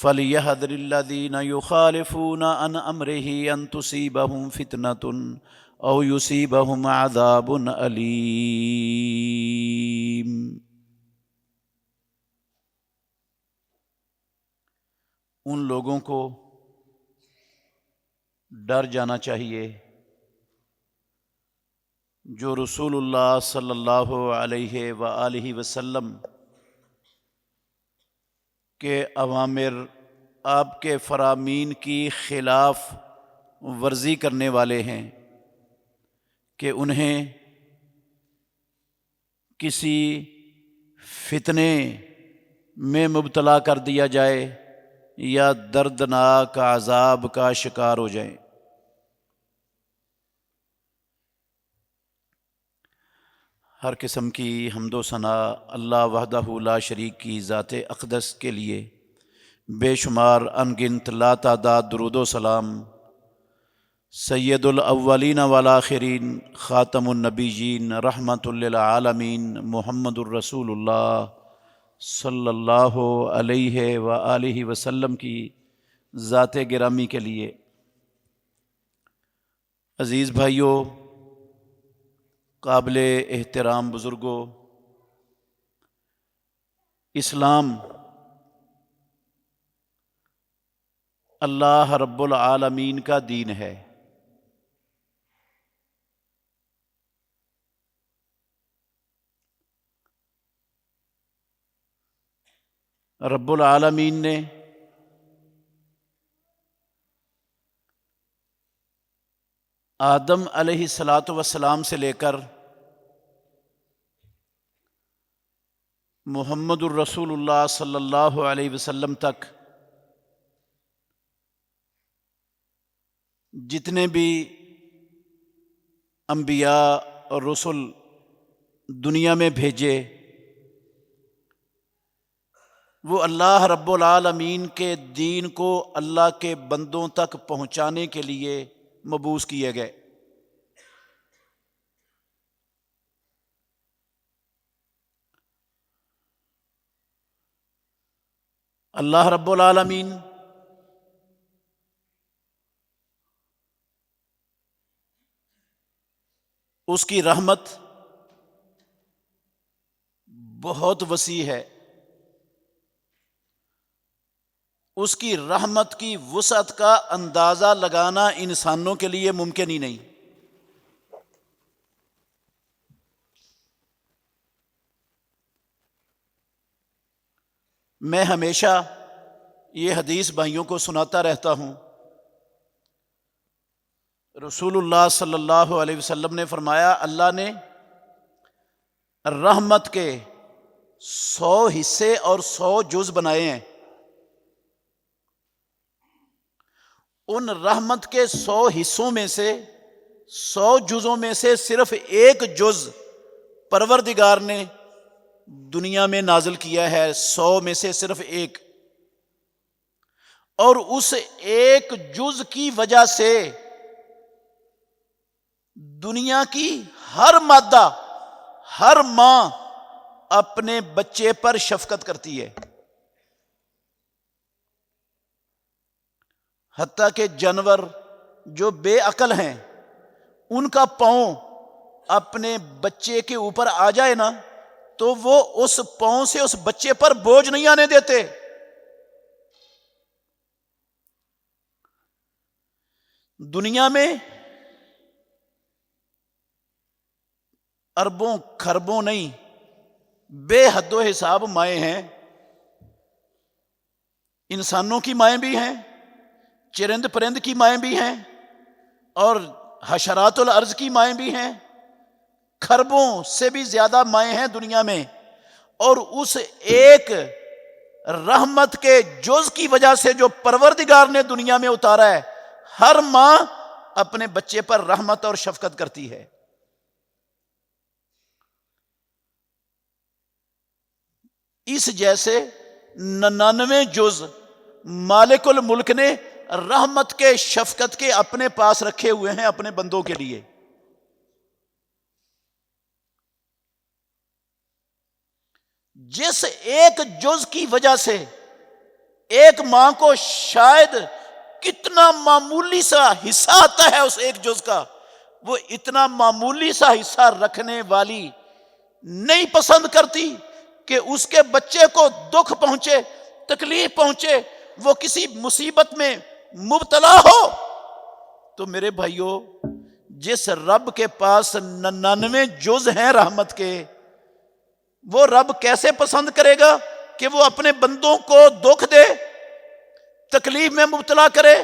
فَلْيَحْذَرِ الَّذِينَ يُخَالِفُونَ عَنْ أَمْرِهِ أَن تُصِيبَهُمْ فِتْنَةٌ أَوْ يُصِيبَهُمْ عَذَابٌ أَلِيمٌ۔ ان لوگوں کو ڈر جانا چاہیے جو رسول اللہ صلی اللہ علیہ وآلہ وسلم کے اوامر، آپ کے فرامین کی خلاف ورزی کرنے والے ہیں، کہ انہیں کسی فتنے میں مبتلا کر دیا جائے یا دردناک عذاب کا شکار ہو جائیں۔ ہر قسم کی حمد و ثنا اللہ وحدہ لا شریک کی ذات اقدس کے لیے، بے شمار انگنت لا تعداد درود و سلام سید الاولین والآخرین، خاتم النبیین، رحمت للعالمین، محمد الرسول اللہ صلی اللہ علیہ وآلہ وسلم کی ذات گرامی کے لیے۔ عزیز بھائیوں، قابل احترام بزرگوں، اسلام اللہ رب العالمین کا دین ہے۔ رب العالمین نے آدم علیہ السلام سے لے کر محمد الرسول اللہ صلی اللہ علیہ وسلم تک جتنے بھی انبیاء اور رسل دنیا میں بھیجے، وہ اللہ رب العالمین کے دین کو اللہ کے بندوں تک پہنچانے کے لیے مبعوث کیے گئے۔ اللہ رب العالمین اس کی رحمت بہت وسیع ہے، اس کی رحمت کی وسعت کا اندازہ لگانا انسانوں کے لیے ممکن ہی نہیں۔ میں ہمیشہ یہ حدیث بھائیوں کو سناتا رہتا ہوں۔ رسول اللہ صلی اللہ علیہ وسلم نے فرمایا، اللہ نے رحمت کے 100 حصے اور 100 جز بنائے ہیں۔ ان رحمت کے 100 حصوں میں سے 100 جزوں میں سے صرف ایک جز پروردگار نے دنیا میں نازل کیا ہے، 100 میں سے صرف ایک، اور اس ایک جز کی وجہ سے دنیا کی ہر مادہ، ہر ماں اپنے بچے پر شفقت کرتی ہے، حتیٰ کہ جانور جو بے عقل ہیں ان کا پاؤں اپنے بچے کے اوپر آ جائے نا تو وہ اس پاؤں سے اس بچے پر بوجھ نہیں آنے دیتے۔ دنیا میں اربوں خربوں نہیں، بے حد و حساب مائیں ہیں۔ انسانوں کی مائیں بھی ہیں، چرند پرند کی مائیں بھی ہیں، اور حشرات الارض کی مائیں بھی ہیں۔ خربوں سے بھی زیادہ مائیں ہیں دنیا میں، اور اس ایک رحمت کے جز کی وجہ سے جو پروردگار نے دنیا میں اتارا ہے، ہر ماں اپنے بچے پر رحمت اور شفقت کرتی ہے۔ اس جیسے 99 جز مالک الملک نے رحمت کے، شفقت کے اپنے پاس رکھے ہوئے ہیں اپنے بندوں کے لیے۔ جس ایک جز کی وجہ سے ایک ماں کو شاید کتنا معمولی سا حصہ آتا ہے اس ایک جز کا، وہ اتنا معمولی سا حصہ رکھنے والی نہیں پسند کرتی کہ اس کے بچے کو دکھ پہنچے، تکلیف پہنچے، وہ کسی مصیبت میں مبتلا ہو۔ تو میرے بھائیوں، جس رب کے پاس 99 جز ہیں رحمت کے، وہ رب کیسے پسند کرے گا کہ وہ اپنے بندوں کو دکھ دے، تکلیف میں مبتلا کرے،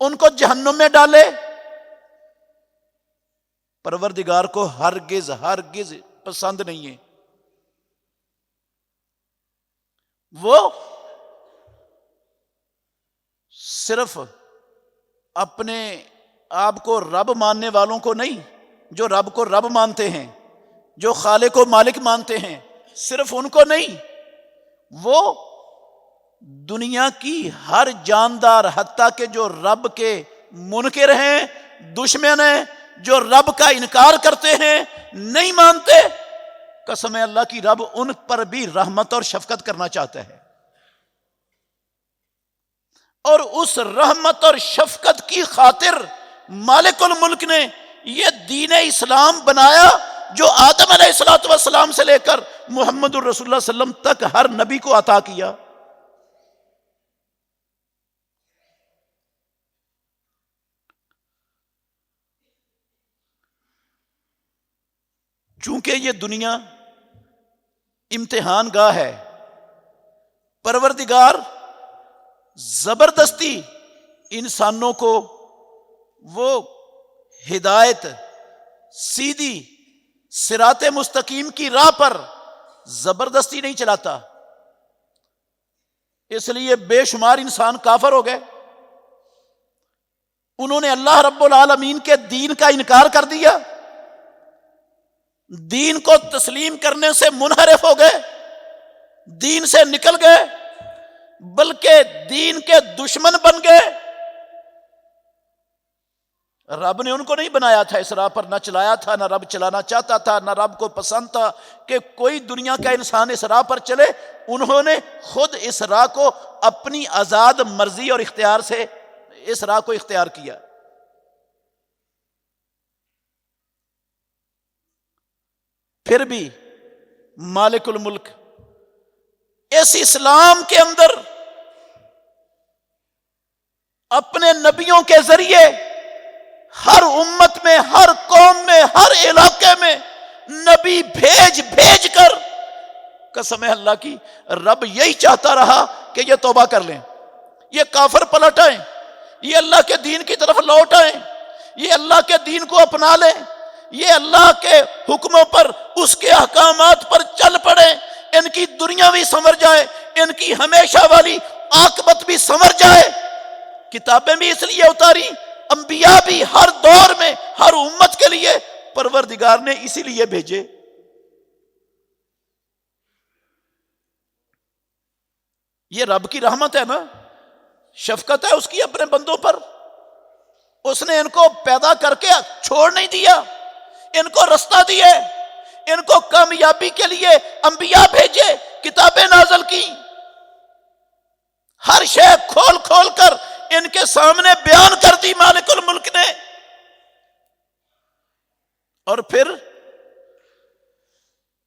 ان کو جہنم میں ڈالے؟ پروردگار کو ہرگز ہرگز پسند نہیں ہے۔ وہ صرف اپنے آپ کو رب ماننے والوں کو نہیں، جو رب کو رب مانتے ہیں، جو خالق و مالک مانتے ہیں، صرف ان کو نہیں، وہ دنیا کی ہر جاندار، حتیٰ کہ جو رب کے منکر ہیں، دشمن ہیں، جو رب کا انکار کرتے ہیں، نہیں مانتے، قسم اللہ کی رب ان پر بھی رحمت اور شفقت کرنا چاہتا ہے۔ اور اس رحمت اور شفقت کی خاطر مالک الملک نے یہ دین اسلام بنایا، جو آدم علیہ السلام سے لے کر محمد الرسول اللہ صلی اللہ علیہ وسلم تک ہر نبی کو عطا کیا۔ چونکہ یہ دنیا امتحان گاہ ہے، پروردگار زبردستی انسانوں کو وہ ہدایت، سیدھی صراط مستقیم کی راہ پر زبردستی نہیں چلاتا، اس لیے بے شمار انسان کافر ہو گئے، انہوں نے اللہ رب العالمین کے دین کا انکار کر دیا، دین کو تسلیم کرنے سے منحرف ہو گئے، دین سے نکل گئے، بلکہ دین کے دشمن بن گئے۔ رب نے ان کو نہیں بنایا تھا اس راہ پر، نہ چلایا تھا، نہ رب چلانا چاہتا تھا، نہ رب کو پسند تھا کہ کوئی دنیا کا انسان اس راہ پر چلے، انہوں نے خود اس راہ کو اپنی آزاد مرضی اور اختیار سے اس راہ کو اختیار کیا۔ پھر بھی مالک الملک اس اسلام کے اندر اپنے نبیوں کے ذریعے ہر امت میں، ہر قوم میں، ہر علاقے میں نبی بھیج بھیج کر، قسم اللہ کی رب یہی چاہتا رہا کہ یہ توبہ کر لیں، یہ کافر پلٹ آئیں، یہ اللہ کے دین کی طرف لوٹ آئیں، یہ اللہ کے دین کو اپنا لیں، یہ اللہ کے حکموں پر، اس کے احکامات پر چل پڑیں، ان کی دنیا بھی سنور جائے، ان کی ہمیشہ والی عاقبت بھی سنور جائے۔ کتابیں بھی اس لیے اتاری، انبیاء بھی ہر دور میں، ہر امت کے لیے پروردگار نے اسی لیے بھیجے۔ یہ رب کی رحمت ہے نا، شفقت ہے اس کی اپنے بندوں پر، اس نے ان کو پیدا کر کے چھوڑ نہیں دیا، ان کو رستہ دیے، ان کو کامیابی کے لیے انبیاء بھیجے، کتابیں نازل کی، ہر شے کھول کھول کر ان کے سامنے بیان کر دی مالک الملک نے۔ اور پھر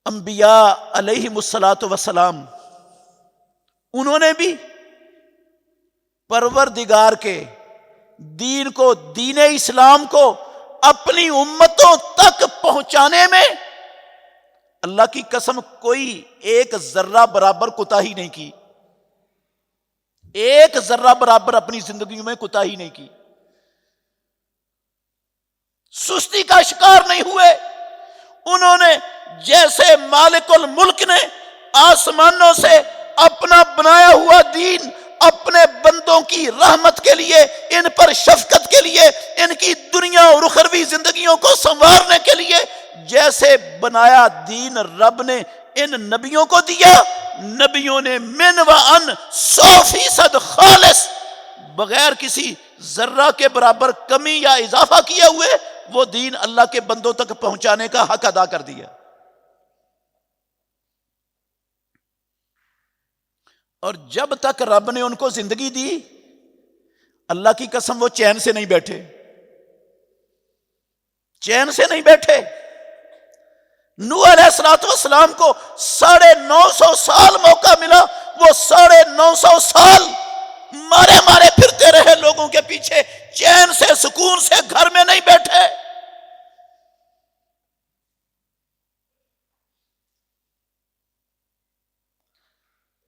انبیاء علیہم الصلاۃ والسلام، انہوں نے بھی پروردگار کے دین کو، دین اسلام کو اپنی امتوں تک پہنچانے میں اللہ کی قسم کوئی ایک ذرہ برابر کوتاہی نہیں کی، ایک ذرہ برابر اپنی زندگیوں میں کوتاہی نہیں کی، سستی کا شکار نہیں ہوئے۔ انہوں نے جیسے مالک الملک نے آسمانوں سے اپنا بنایا ہوا دین اپنے بندوں کی رحمت کے لیے، ان پر شفقت کے لیے، ان کی دنیا اور اخروی زندگیوں کو سنوارنے کے لیے جیسے بنایا، دین رب نے ان نبیوں کو دیا، نبیوں نے من و ان 100% خالص، بغیر کسی ذرہ کے برابر کمی یا اضافہ کیے ہوئے وہ دین اللہ کے بندوں تک پہنچانے کا حق ادا کر دیا۔ اور جب تک رب نے ان کو زندگی دی، اللہ کی قسم وہ چین سے نہیں بیٹھے، چین سے نہیں بیٹھے۔ نوح علیہ السلام کو 950 سال موقع ملا، وہ 950 سال مارے مارے پھرتے رہے لوگوں کے پیچھے، چین سے سکون سے گھر میں نہیں بیٹھے۔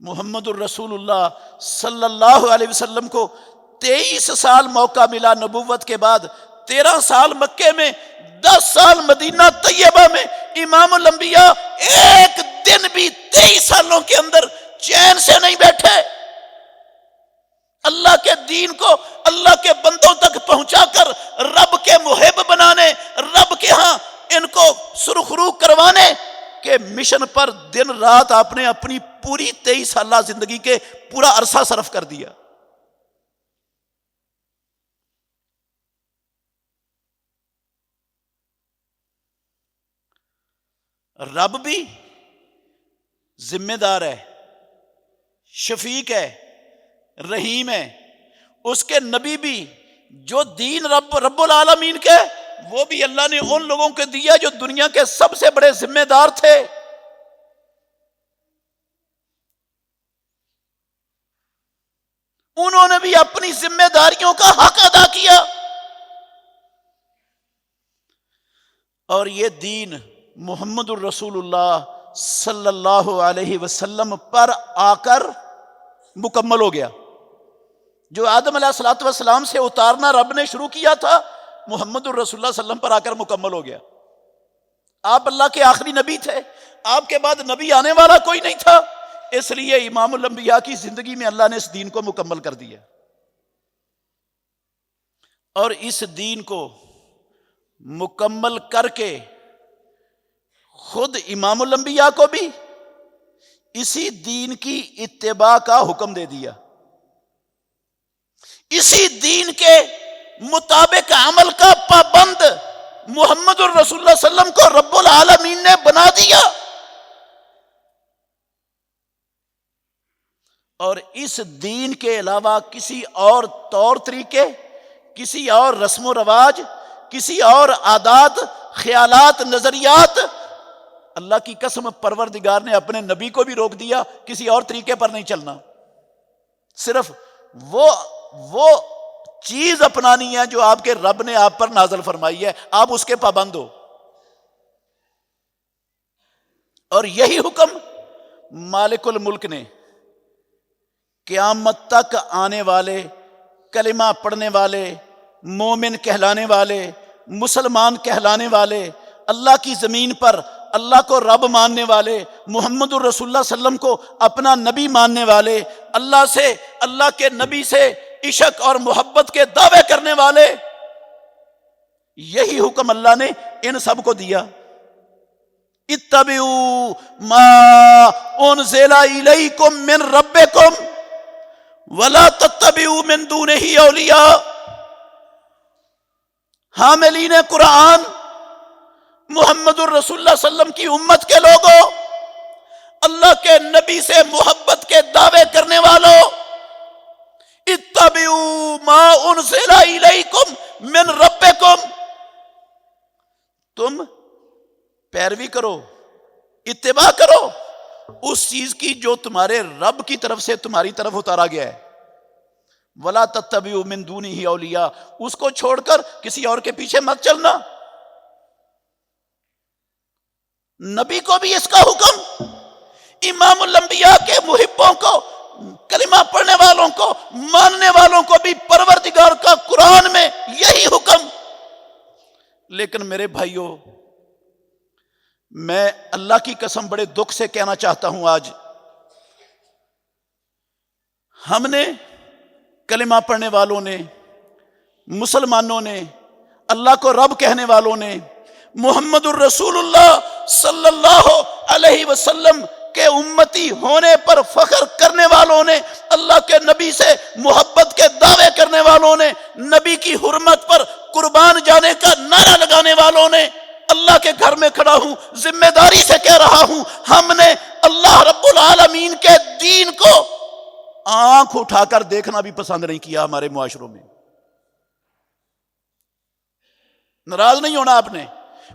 محمد الرسول اللہ صلی اللہ علیہ وسلم کو 23 سال موقع ملا نبوت کے بعد، 13 سال مکے میں، 10 سال مدینہ طیبہ میں۔ امام الانبیاء ایک دن بھی 23 سالوں کے اندر چین سے نہیں بیٹھے، اللہ کے دین کو اللہ کے بندوں تک پہنچا کر رب کے محب بنانے، رب کے ہاں ان کو سرخرو کروانے کے مشن پر دن رات آپ نے اپنی پوری 23 سالہ زندگی کے پورا عرصہ صرف کر دیا۔ رب بھی ذمہ دار ہے، شفیق ہے، رحیم ہے، اس کے نبی بھی جو دین رب العالمین کے، وہ بھی اللہ نے ان لوگوں کو دیا جو دنیا کے سب سے بڑے ذمہ دار تھے۔ انہوں نے بھی اپنی ذمہ داریوں کا حق ادا کیا، اور یہ دین محمد الرسول اللہ صلی اللہ علیہ وسلم پر آ کر مکمل ہو گیا۔ جو آدم علیہ السلام سے اتارنا رب نے شروع کیا تھا، محمد الرسول اللہ صلی اللہ علیہ وسلم پر آ کر مکمل ہو گیا۔ آپ اللہ کے آخری نبی تھے، آپ کے بعد نبی آنے والا کوئی نہیں تھا، اس لیے امام الانبیاء کی زندگی میں اللہ نے اس دین کو مکمل کر دیا۔ اور اس دین کو مکمل کر کے خود امام الانبیاء کو بھی اسی دین کی اتباع کا حکم دے دیا، اسی دین کے مطابق عمل کا پابند محمد الرسول اللہ صلی اللہ علیہ وسلم کو رب العالمین نے بنا دیا۔ اور اس دین کے علاوہ کسی اور طور طریقے، کسی اور رسم و رواج، کسی اور عادات، خیالات، نظریات، اللہ کی قسم پروردگار نے اپنے نبی کو بھی روک دیا، کسی اور طریقے پر نہیں چلنا، صرف وہ چیز اپنانی ہے جو آپ کے رب نے آپ پر نازل فرمائی ہے، آپ اس کے پابند ہو۔ اور یہی حکم مالک الملک نے قیامت تک آنے والے، کلمہ پڑھنے والے، مومن کہلانے والے، مسلمان کہلانے والے، اللہ کی زمین پر اللہ کو رب ماننے والے، محمد الرسول اللہ صلی اللہ علیہ وسلم کو اپنا نبی ماننے والے، اللہ سے، اللہ کے نبی سے عشق اور محبت کے دعوے کرنے والے، یہی حکم اللہ نے ان سب کو دیا۔ اتبعوا ما انزل الیکم من ربکم ولا تتبعوا من دونہ اولیاء۔ حاملین قرآن، محمد الرسول اللہ صلی اللہ علیہ وسلم کی امت کے لوگوں، اللہ کے نبی سے محبت کے دعوے کرنے والوں، اتبعوا ما انزل الیکم من ربکم، تم پیروی کرو، اتباع کرو اس چیز کی جو تمہارے رب کی طرف سے تمہاری طرف اتارا گیا ہے۔ ولا تتبعوا من دونہ اولیاء، اس کو چھوڑ کر کسی اور کے پیچھے مت چلنا۔ نبی کو بھی اس کا حکم، امام الانبیاء کے محبوں کو، کلمہ پڑھنے والوں کو، ماننے والوں کو بھی پروردگار کا قرآن میں یہی حکم۔ لیکن میرے بھائیوں، میں اللہ کی قسم بڑے دکھ سے کہنا چاہتا ہوں، آج ہم نے، کلمہ پڑھنے والوں نے، مسلمانوں نے، اللہ کو رب کہنے والوں نے، محمد الرسول اللہ صلی اللہ علیہ وسلم کے امتی ہونے پر فخر کرنے والوں نے، اللہ کے نبی سے محبت کے دعوے کرنے والوں نے، نبی کی حرمت پر قربان جانے کا نعرہ لگانے والوں نے، اللہ کے گھر میں کھڑا ہوں، ذمہ داری سے کہہ رہا ہوں، ہم نے اللہ رب العالمین کے دین کو آنکھ اٹھا کر دیکھنا بھی پسند نہیں کیا ہمارے معاشروں میں۔ ناراض نہیں ہونا آپ نے،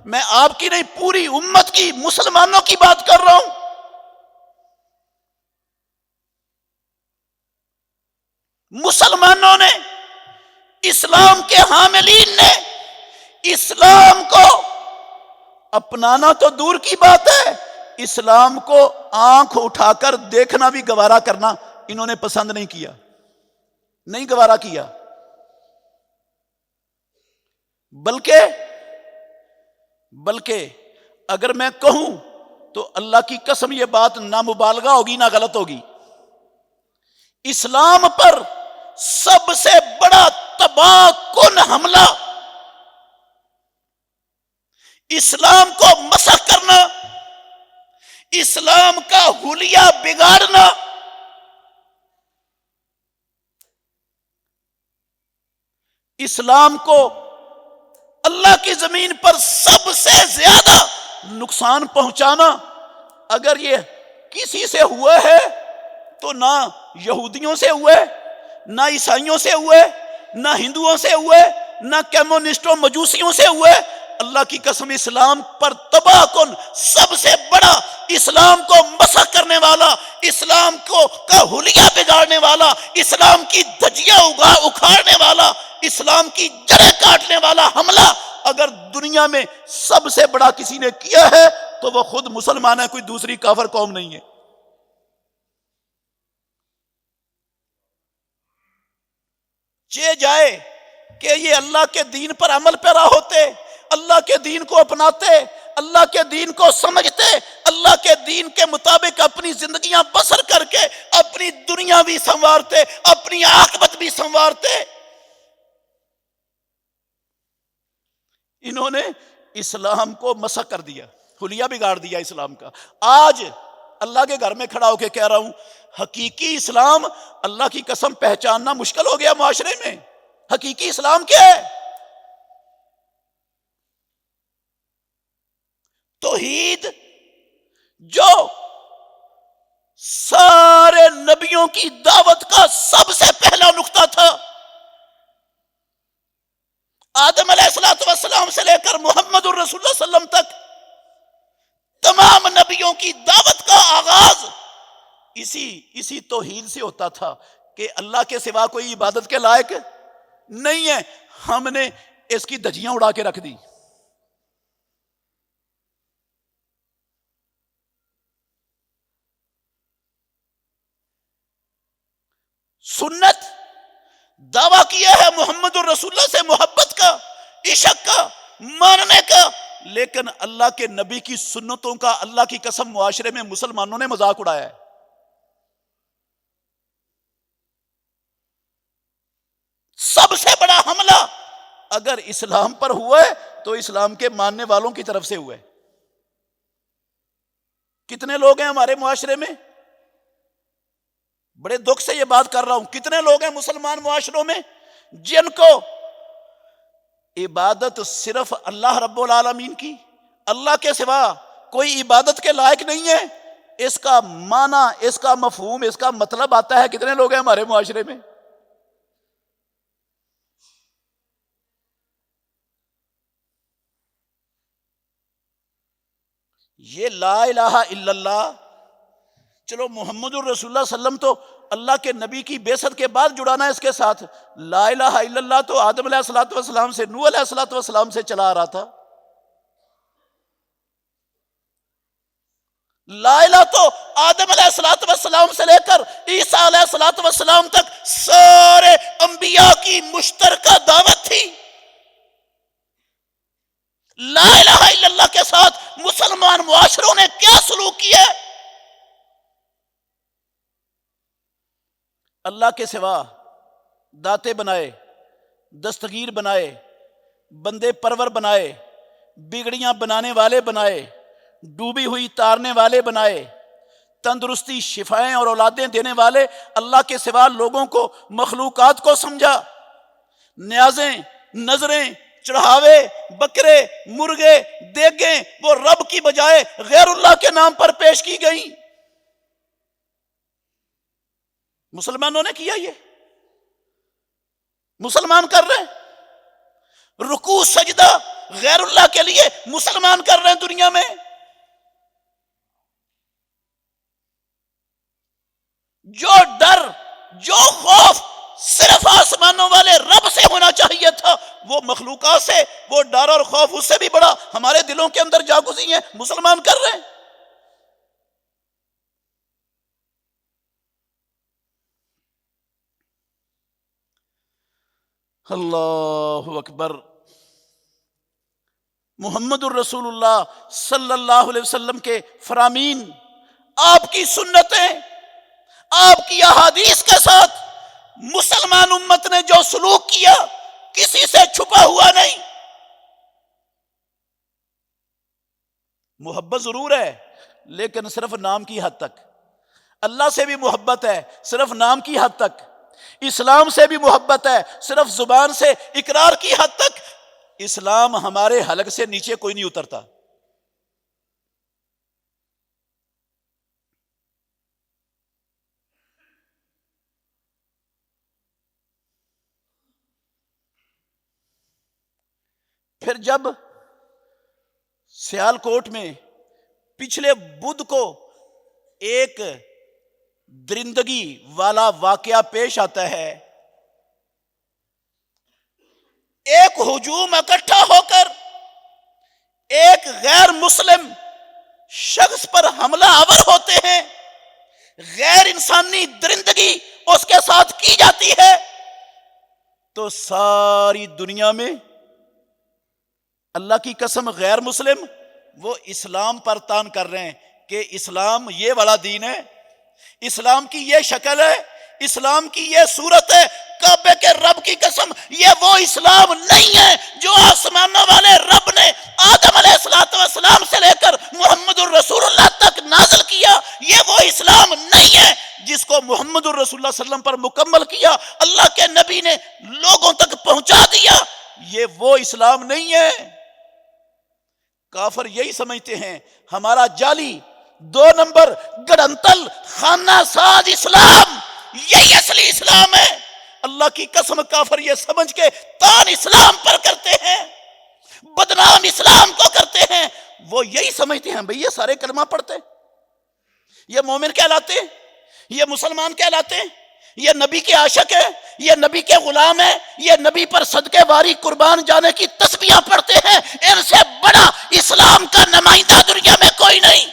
میں آپ کی نہیں پوری امت کی، مسلمانوں کی بات کر رہا ہوں۔ مسلمانوں نے، اسلام کے حاملین نے اسلام کو اپنانا تو دور کی بات ہے، اسلام کو آنکھ اٹھا کر دیکھنا بھی گوارا کرنا انہوں نے پسند نہیں کیا، نہیں گوارا کیا۔ بلکہ اگر میں کہوں تو اللہ کی قسم یہ بات نہ مبالغہ ہوگی نہ غلط ہوگی، اسلام پر سب سے بڑا تباہ کن حملہ، اسلام کو مسخ کرنا، اسلام کا حلیہ بگاڑنا، اسلام کو اللہ کی زمین پر سب سے زیادہ نقصان پہنچانا، اگر یہ کسی سے ہوا ہے تو نہ یہودیوں سے ہوئے، نہ عیسائیوں سے ہوئے، نہ ہندوؤں سے ہوئے، نہ کمیونسٹوں مجوسیوں سے ہوئے، اللہ کی قسم اسلام پر تباہ کن سب سے بڑا، اسلام کو مسخ کرنے والا، اسلام کو کا حلیہ بگاڑنے والا، اسلام کی دھجیاں اکھاڑنے والا، اسلام کی جڑیں کاٹنے والا حملہ اگر دنیا میں سب سے بڑا کسی نے کیا ہے تو وہ خود مسلمان ہے، کوئی دوسری کافر قوم نہیں ہے۔ چہ جائے کہ یہ اللہ کے دین پر عمل پیرا ہوتے، اللہ کے دین کو اپناتے، اللہ کے دین کو سمجھتے، اللہ کے دین کے مطابق اپنی زندگیاں بسر کر کے اپنی دنیا بھی سنوارتے، اپنی عاقبت بھی سنوارتے۔ انہوں نے اسلام کو مسخ کر دیا، حلیہ بگاڑ دیا اسلام کا۔ آج اللہ کے گھر میں کھڑا ہو کے کہہ رہا ہوں، حقیقی اسلام اللہ کی قسم پہچاننا مشکل ہو گیا معاشرے میں۔ حقیقی اسلام کیا ہے؟ توحید، جو سارے نبیوں کی دعوت کا سب سے پہلا نقطہ تھا، آدم علیہ السلام سے لے کر محمد الرسول اللہ صلی اللہ علیہ وسلم تک تمام نبیوں کی دعوت کا آغاز اسی توحید سے ہوتا تھا کہ اللہ کے سوا کوئی عبادت کے لائق نہیں ہے۔ ہم نے اس کی دھجیاں اڑا کے رکھ دی۔ سنت دعویٰ کیا ہے محمد الرسول اللہ سے محبت کا، عشق کا، ماننے کا، لیکن اللہ کے نبی کی سنتوں کا اللہ کی قسم معاشرے میں مسلمانوں نے مذاق اڑایا ہے۔ سب سے بڑا حملہ اگر اسلام پر ہوا ہے تو اسلام کے ماننے والوں کی طرف سے ہوا ہے۔ کتنے لوگ ہیں ہمارے معاشرے میں، بڑے دکھ سے یہ بات کر رہا ہوں، کتنے لوگ ہیں مسلمان معاشروں میں جن کو عبادت صرف اللہ رب العالمین کی، اللہ کے سوا کوئی عبادت کے لائق نہیں ہے، اس کا معنی، اس کا مفہوم، اس کا مطلب آتا ہے۔ کتنے لوگ ہیں ہمارے معاشرے میں؟ یہ لا الہ الا اللہ، چلو محمد الرسول اللہ صلی اللہ علیہ وسلم تو اللہ کے نبی کی بعثت کے بعد جڑانا ہے اس کے ساتھ، لا الہ الا اللہ تو آدم علیہ السلام سے، نوح علیہ السلام سے چلا آ رہا تھا۔ لا الہ تو آدم علیہ السلام سے لے کر عیسیٰ علیہ السلام تک سارے انبیاء کی مشترکہ دعوت تھی۔ لا الہ الا اللہ کے ساتھ مسلمان معاشروں نے کیا سلوک کیا؟ اللہ کے سوا داتے بنائے، دستگیر بنائے، بندے پرور بنائے، بگڑیاں بنانے والے بنائے، ڈوبی ہوئی تارنے والے بنائے، تندرستی، شفائیں اور اولادیں دینے والے، اللہ کے سوا لوگوں کو، مخلوقات کو سمجھا۔ نیازیں، نظریں، چڑھاوے، بکرے، مرغے، دیگیں وہ رب کی بجائے غیر اللہ کے نام پر پیش کی گئیں۔ مسلمانوں نے کیا، یہ مسلمان کر رہے ہیں رکوع سجدہ غیر اللہ کے لیے، مسلمان کر رہے ہیں دنیا میں۔ جو ڈر، جو خوف صرف آسمانوں والے رب سے ہونا چاہیے تھا، وہ مخلوقات سے، وہ ڈر اور خوف اس سے بھی بڑا ہمارے دلوں کے اندر جاگزی ہیں، مسلمان کر رہے ہیں۔ اللہ اکبر۔ محمد الرسول اللہ صلی اللہ علیہ وسلم کے فرامین، آپ کی سنتیں، آپ کی احادیث کے ساتھ مسلمان امت نے جو سلوک کیا، کسی سے چھپا ہوا نہیں۔ محبت ضرور ہے لیکن صرف نام کی حد تک۔ اللہ سے بھی محبت ہے صرف نام کی حد تک، اسلام سے بھی محبت ہے صرف زبان سے اقرار کی حد تک۔ اسلام ہمارے حلق سے نیچے کوئی نہیں اترتا۔ پھر جب سیالکوٹ میں پچھلے بدھ کو ایک درندگی والا واقعہ پیش آتا ہے، ایک ہجوم اکٹھا ہو کر ایک غیر مسلم شخص پر حملہ آور ہوتے ہیں، غیر انسانی درندگی اس کے ساتھ کی جاتی ہے، تو ساری دنیا میں اللہ کی قسم غیر مسلم وہ اسلام پر تان کر رہے ہیں کہ اسلام یہ والا دین ہے، اسلام کی یہ شکل ہے، اسلام کی یہ صورت ہے۔ کعبے کے رب کی قسم یہ وہ اسلام نہیں ہے جو آسمانوں والے رب نے آدم علیہ السلام سے لے کر محمد الرسول اللہ تک نازل کیا، یہ وہ اسلام نہیں ہے جس کو محمد الرسول اللہ صلی اللہ علیہ وسلم پر مکمل کیا، اللہ کے نبی نے لوگوں تک پہنچا دیا، یہ وہ اسلام نہیں ہے۔ کافر یہی سمجھتے ہیں ہمارا جعلی 2 نمبر گڑنتل خانہ ساز اسلام یہی اصلی اسلام ہے۔ اللہ کی قسم کافر یہ سمجھ کے تان اسلام پر کرتے ہیں، بدنام اسلام کو کرتے ہیں، وہ یہی سمجھتے ہیں بھئی یہ سارے کلمہ پڑھتے ہیں، یہ مومن کہلاتے ہیں، یہ مسلمان کہلاتے ہیں، یہ نبی کے عاشق ہے، یہ نبی کے غلام ہے، یہ نبی پر صدقے واری قربان جانے کی تسبیحاں پڑھتے ہیں۔ ان سے بڑا اسلام کا نمائندہ دنیا میں کوئی نہیں۔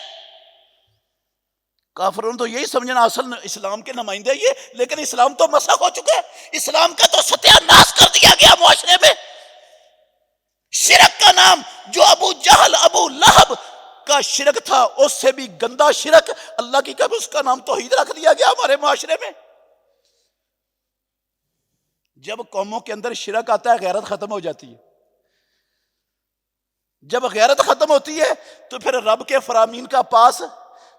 کافروں تو یہی سمجھنا اصل اسلام کے نمائندے یہ، لیکن اسلام تو مسخ ہو چکا ہے، اسلام کا تو ستیہ ناش کر دیا گیا معاشرے میں۔ شرک کا نام جو ابو جہل ابو لہب کا شرک تھا اس سے بھی گندا شرک، اللہ کی قسم اس کا نام توحید رکھ دیا گیا ہمارے معاشرے میں۔ جب قوموں کے اندر شرک آتا ہے غیرت ختم ہو جاتی ہے، جب غیرت ختم ہوتی ہے تو پھر رب کے فرامین کا پاس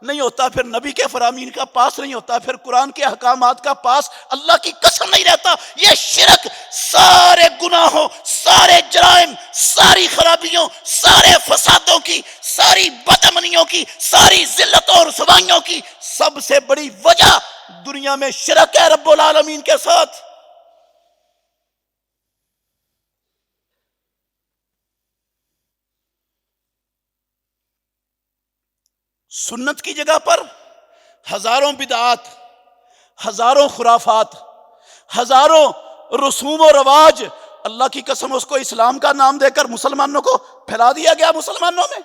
نہیں ہوتا، پھر نبی کے فرامین کا پاس نہیں ہوتا، پھر قرآن کے احکامات کا پاس اللہ کی قسم نہیں رہتا۔ یہ شرک سارے گناہوں، سارے جرائم، ساری خرابیوں، سارے فسادوں کی، ساری بدامنیوں کی، ساری ذلتوں اور رسوائیوں کی سب سے بڑی وجہ دنیا میں شرک ہے رب العالمین کے ساتھ۔ سنت کی جگہ پر ہزاروں بدعات، ہزاروں خرافات، ہزاروں رسوم و رواج، اللہ کی قسم اس کو اسلام کا نام دے کر مسلمانوں کو پھیلا دیا گیا مسلمانوں میں۔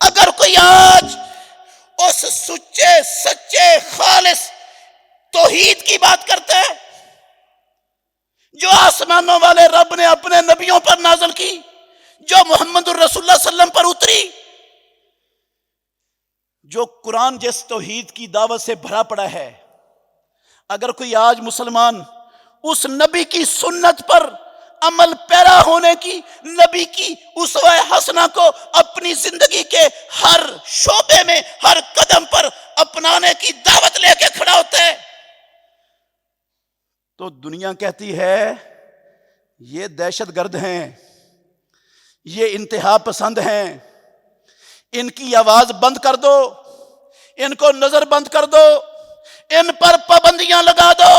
اگر کوئی آج اس سچے سچے خالص توحید کی بات کرتا ہے جو آسمانوں والے رب نے اپنے نبیوں پر نازل کی، جو محمد الرسول اللہ صلی اللہ علیہ وسلم پر اتری، جو قرآن جس توحید کی دعوت سے بھرا پڑا ہے، اگر کوئی آج مسلمان اس نبی کی سنت پر عمل پیرا ہونے کی، نبی کی اسوہ حسنہ کو اپنی زندگی کے ہر شعبے میں، ہر قدم پر اپنانے کی دعوت لے کے کھڑا ہوتا ہے، تو دنیا کہتی ہے یہ دہشت گرد ہیں، یہ انتہا پسند ہیں، ان کی آواز بند کر دو، ان کو نظر بند کر دو، ان پر پابندیاں لگا دو،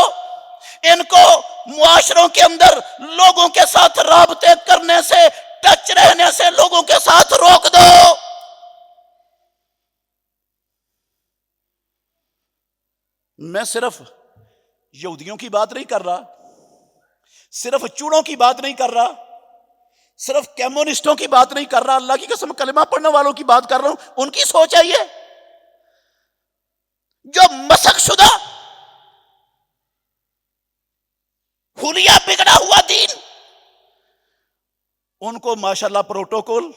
ان کو معاشروں کے اندر لوگوں کے ساتھ رابطے کرنے سے، ٹچ رہنے سے لوگوں کے ساتھ روک دو۔ میں صرف یہودیوں کی بات نہیں کر رہا، صرف چوڑوں کی بات نہیں کر رہا، صرف کمیونسٹوں کی بات نہیں کر رہا، اللہ کی قسم کلمہ پڑھنے والوں کی بات کر رہا ہوں۔ ان کی سوچ ہے یہ جو مسخ شدہ حلیہ بگڑا ہوا دین، ان کو ماشاءاللہ پروٹوکول،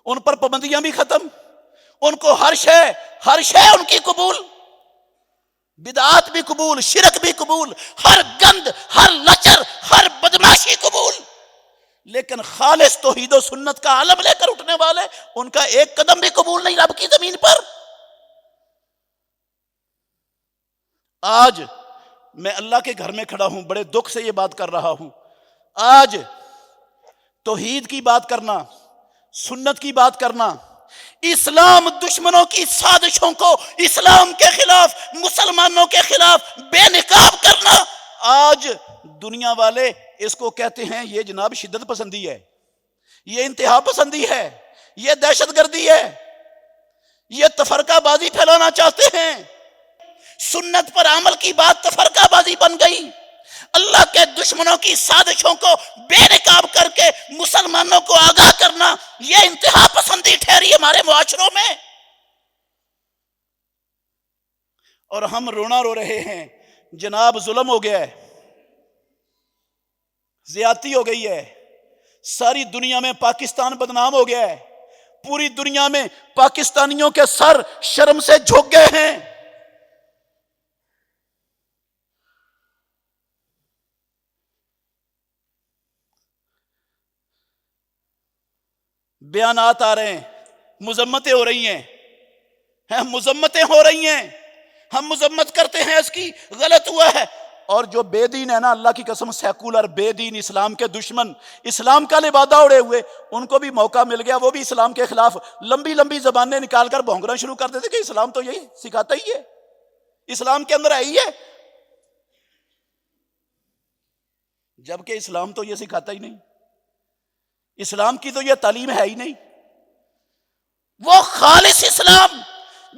ان پر پابندیاں بھی ختم، ان کو ہر شے ان کی قبول، بدعات بھی قبول، شرک بھی قبول، ہر گند، ہر لچر، ہر بدماشی قبول، لیکن خالص توحید و سنت کا علم لے کر اٹھنے والے، ان کا ایک قدم بھی قبول نہیں رب کی زمین پر۔ آج میں اللہ کے گھر میں کھڑا ہوں، بڑے دکھ سے یہ بات کر رہا ہوں، آج توحید کی بات کرنا، سنت کی بات کرنا، اسلام دشمنوں کی سازشوں کو اسلام کے خلاف، مسلمانوں کے خلاف بے نقاب کرنا، آج دنیا والے اس کو کہتے ہیں یہ جناب شدت پسندی ہے، یہ انتہا پسندی ہے، یہ دہشت گردی ہے، یہ تفرقہ بازی پھیلانا چاہتے ہیں۔ سنت پر عمل کی بات تفرقہ بازی بن گئی۔ اللہ کے دشمنوں کی سازشوں کو بے نقاب کر کے مسلمانوں کو آگاہ کرنا، یہ انتہا پسندی ٹھہری ہمارے معاشروں میں، اور ہم رونا رو رہے ہیں جناب ظلم ہو گیا ہے، زیادتی ہو گئی ہے، ساری دنیا میں پاکستان بدنام ہو گیا ہے، پوری دنیا میں پاکستانیوں کے سر شرم سے جھک گئے ہیں۔ بیانات آ رہے ہیں، مذمتیں ہو رہی ہیں، مذمتیں ہو رہی ہیں، ہم مذمت کرتے ہیں اس کی، غلط ہوا ہے، اور جو بے دین ہے نا، اللہ کی قسم سیکولر بے دین، اسلام کے دشمن، اسلام کا لبادہ اڑے ہوئے، ان کو بھی موقع مل گیا، وہ بھی اسلام کے خلاف لمبی لمبی زبانیں نکال کر بھونکنا شروع کر دیتے کہ اسلام تو یہی سکھاتا ہی ہے، اسلام کے اندر ہے ہی ہے، جبکہ اسلام تو یہ سکھاتا ہی نہیں، اسلام کی تو یہ تعلیم ہے ہی نہیں۔ وہ خالص اسلام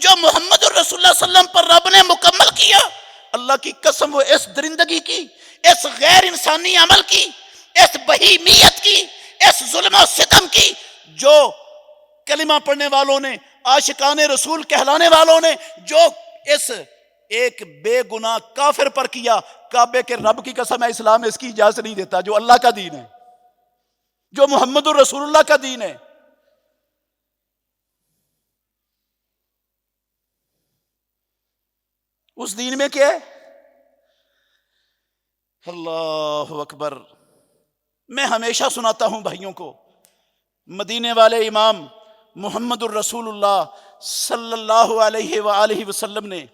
جو محمد الرسول اللہ صلی اللہ علیہ وسلم پر رب نے مکمل کیا، اللہ کی قسم وہ اس درندگی کی، اس غیر انسانی عمل کی، اس بہیمیت کی، اس ظلم و ستم کی، جو کلمہ پڑھنے والوں نے، عاشقان رسول کہلانے والوں نے، جو اس ایک بے گناہ کافر پر کیا، کعبے کے رب کی قسم ہے اسلام اس کی اجازت نہیں دیتا، جو اللہ کا دین ہے، جو محمد الرسول اللہ کا دین ہے۔ اس دین میں کیا ہے؟ اللہ اکبر۔ میں ہمیشہ سناتا ہوں بھائیوں کو، مدینے والے امام محمد الرسول اللہ صلی اللہ علیہ وآلہ وسلم نے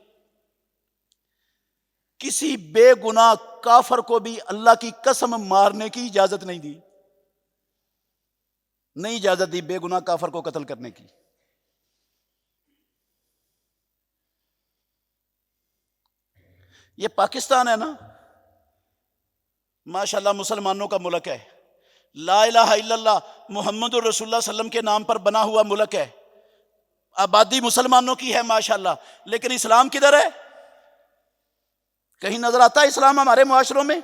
کسی بے گناہ کافر کو بھی اللہ کی قسم مارنے کی اجازت نہیں دی، نہیں اجازت دی بے گناہ کافر کو قتل کرنے کی۔ یہ پاکستان ہے نا، ماشاءاللہ مسلمانوں کا ملک ہے، لا الہ الا اللہ محمد الرسول اللہ صلی اللہ علیہ وسلم کے نام پر بنا ہوا ملک ہے، آبادی مسلمانوں کی ہے ماشاءاللہ، لیکن اسلام کدھر ہے؟ کہیں نظر آتا ہے اسلام ہمارے معاشروں میں؟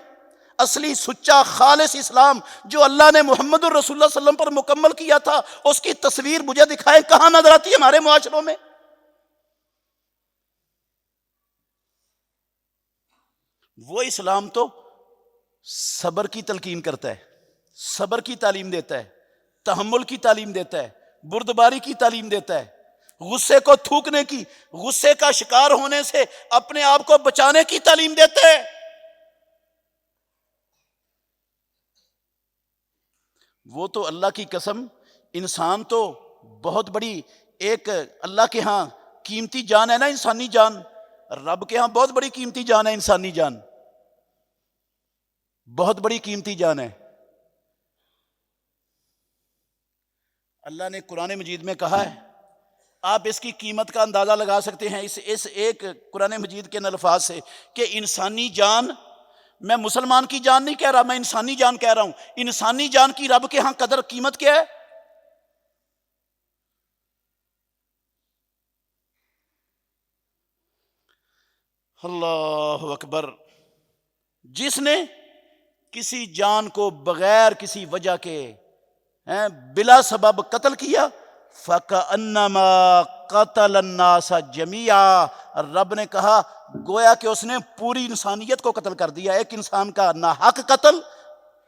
اصلی سچا خالص اسلام جو اللہ نے محمد الرسول اللہ صلی اللہ علیہ وسلم پر مکمل کیا تھا، اس کی تصویر مجھے دکھائیں کہاں نظر آتی ہے ہمارے معاشروں میں؟ وہ اسلام تو صبر کی تلقین کرتا ہے، صبر کی تعلیم دیتا ہے، تحمل کی تعلیم دیتا ہے، بردباری کی تعلیم دیتا ہے، غصے کو تھوکنے کی، غصے کا شکار ہونے سے اپنے آپ کو بچانے کی تعلیم دیتا ہے۔ وہ تو اللہ کی قسم، انسان تو بہت بڑی ایک اللہ کے ہاں قیمتی جان ہے نا، انسانی جان، رب کے ہاں بہت بڑی قیمتی جان ہے انسانی جان، بہت بڑی قیمتی جان ہے۔ اللہ نے قرآن مجید میں کہا ہے، آپ اس کی قیمت کا اندازہ لگا سکتے ہیں اس ایک قرآن مجید کے ان الفاظ سے کہ انسانی جان، میں مسلمان کی جان نہیں کہہ رہا، میں انسانی جان کہہ رہا ہوں، انسانی جان کی رب کے ہاں قدر قیمت کیا ہے؟ اللہ اکبر۔ جس نے کسی جان کو بغیر کسی وجہ کے بلا سبب قتل کیا، فَكَأَنَّمَا قَتَلَ النَّاسَ جَمِيعًا، رب نے کہا گویا کہ اس نے پوری انسانیت کو قتل کر دیا۔ ایک انسان کا ناحق قتل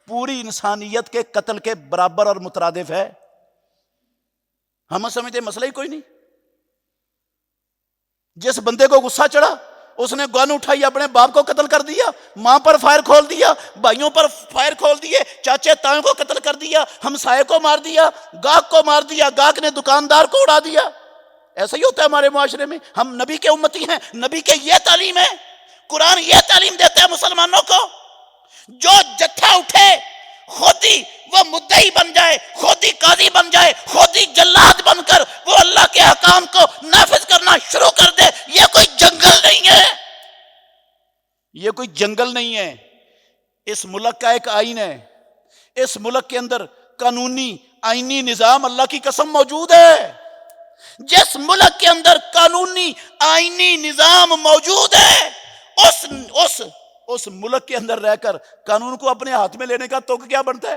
پوری انسانیت کے قتل کے برابر اور مترادف ہے۔ ہم سمجھتے مسئلہ ہی کوئی نہیں۔ جس بندے کو غصہ چڑھا اس نے گن اٹھائی، اپنے باپ کو قتل کر دیا، ماں پر فائر کھول دیا، بھائیوں پر فائر کھول دیے، چاچے تائوں کو قتل کر دیا، ہمسائے کو مار دیا، گاہک کو مار دیا، گاہک نے دکاندار کو اڑا دیا۔ ایسا ہی ہوتا ہے ہمارے معاشرے میں۔ ہم نبی کے امتی ہیں، نبی کے یہ تعلیم ہے، قرآن یہ تعلیم دیتا ہے مسلمانوں کو، جو جتھا اٹھے خود ہی وہ مدعی بن جائے، خود ہی قاضی بن جائے، خود ہی جلاد بن کر وہ اللہ کے حکام کو نافذ کرنا شروع کر دے۔ یہ کوئی جنگل نہیں ہے، یہ کوئی جنگل نہیں ہے، اس ملک کا ایک آئین ہے۔ اس ملک کے اندر قانونی آئینی نظام اللہ کی قسم موجود ہے۔ جس ملک کے اندر قانونی آئینی نظام موجود ہے، اس ملک کے اندر رہ کر قانون کو اپنے ہاتھ میں لینے کا توق کیا بنتا ہے؟